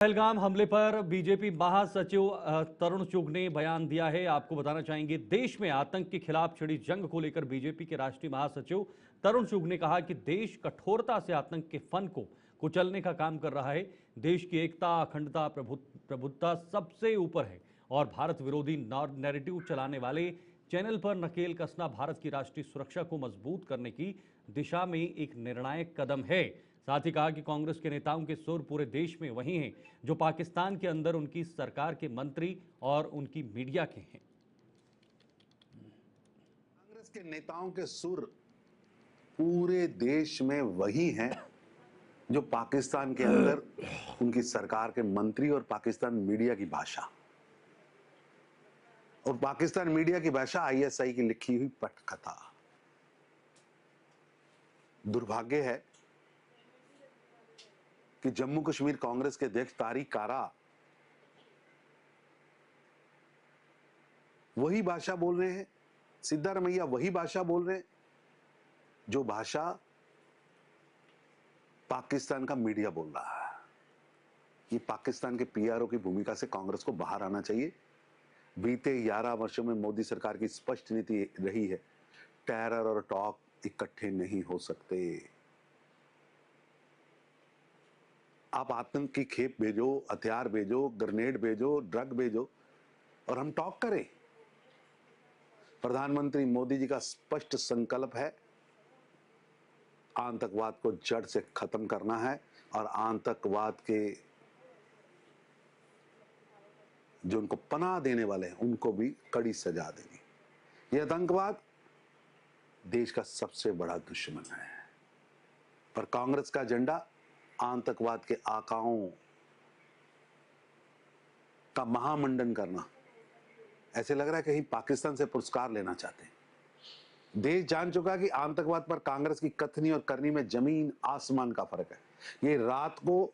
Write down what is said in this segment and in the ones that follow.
पहलगाम हमले पर बीजेपी महासचिव तरुण चुग ने बयान दिया है। आपको बताना चाहेंगे, देश में आतंक के खिलाफ छिड़ी जंग को लेकर बीजेपी के राष्ट्रीय महासचिव तरुण चुग ने कहा कि देश कठोरता से आतंक के फन को कुचलने का काम कर रहा है। देश की एकता, अखंडता, प्रभुत्ता सबसे ऊपर है और भारत विरोधी नैरेटिव चलाने वाले चैनल पर नकेल कसना भारत की राष्ट्रीय सुरक्षा को मजबूत करने की दिशा में एक निर्णायक कदम है। साथ ही कहा कि कांग्रेस के नेताओं के सुर पूरे देश में वही हैं जो पाकिस्तान के अंदर उनकी सरकार के मंत्री और उनकी मीडिया के हैं। कांग्रेस के नेताओं के सुर पूरे देश में वही हैं जो पाकिस्तान के अंदर उनकी सरकार के मंत्री और पाकिस्तान मीडिया की भाषा, और पाकिस्तान मीडिया की भाषा आईएसआई की लिखी हुई पटकथा। दुर्भाग्य है कि जम्मू कश्मीर कांग्रेस के अध्यक्ष तारिक कारा वही भाषा बोल रहे हैं, सिद्धारमैया वही भाषा बोल रहे हैं जो भाषा पाकिस्तान का मीडिया बोल रहा है। ये पाकिस्तान के पीआरओ की भूमिका से कांग्रेस को बाहर आना चाहिए। बीते 11 वर्षों में मोदी सरकार की स्पष्ट नीति रही है, टेरर और टॉक इकट्ठे नहीं हो सकते। आप आतंक की खेप भेजो, हथियार भेजो, ग्रेनेड भेजो, ड्रग भेजो और हम टॉक करें। प्रधानमंत्री मोदी जी का स्पष्ट संकल्प है, आतंकवाद को जड़ से खत्म करना है और आतंकवाद के जो उनको पनाह देने वाले हैं उनको भी कड़ी सजा देनी। यह आतंकवाद देश का सबसे बड़ा दुश्मन है, पर कांग्रेस का एजेंडा आतंकवाद के आकाओं का महामंडन करना। ऐसे लग रहा है कहीं पाकिस्तान से पुरस्कार लेना चाहते हैं। देश जान चुका कि आतंकवाद पर कांग्रेस की कथनी और करनी में जमीन आसमान का फर्क है। ये रात को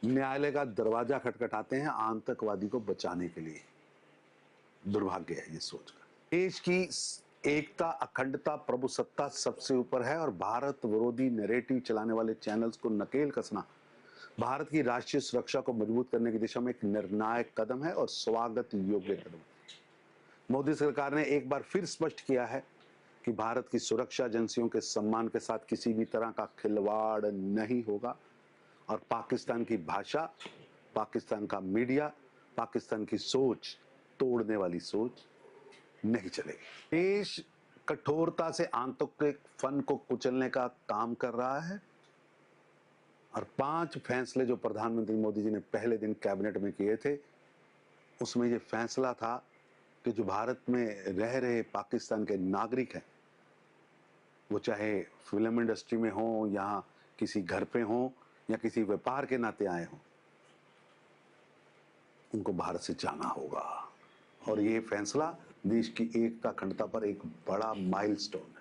न्यायालय का दरवाजा खटखटाते हैं आतंकवादी को बचाने के लिए। दुर्भाग्य है ये सोचकर। देश की एकता, अखंडता, प्रभुसत्ता सबसे ऊपर है और भारत विरोधी नैरेटिव चलाने वाले चैनल्स को नकेल कसना भारत की राष्ट्रीय सुरक्षा को मजबूत करने की दिशा में एक निर्णायक कदम है और स्वागत योग्य कदम है। मोदी सरकार ने एक बार फिर स्पष्ट किया है कि भारत की सुरक्षा एजेंसियों के सम्मान के साथ किसी भी तरह का खिलवाड़ नहीं होगा और पाकिस्तान की भाषा, पाकिस्तान का मीडिया, पाकिस्तान की सोच, तोड़ने वाली सोच नहीं चलेगी। देश कठोरता से आतंक के फन को कुचलने का काम कर रहा है और 5 फैसले जो प्रधानमंत्री मोदी जी ने पहले दिन कैबिनेट में किए थे, उसमें यह फैसला था कि जो भारत में रह रहे पाकिस्तान के नागरिक हैं, वो चाहे फिल्म इंडस्ट्री में हो या किसी घर पे हो या किसी व्यापार के नाते आए हों, उनको भारत से जाना होगा। और ये फैसला देश की एकता, अखंडता पर एक बड़ा माइलस्टोन है।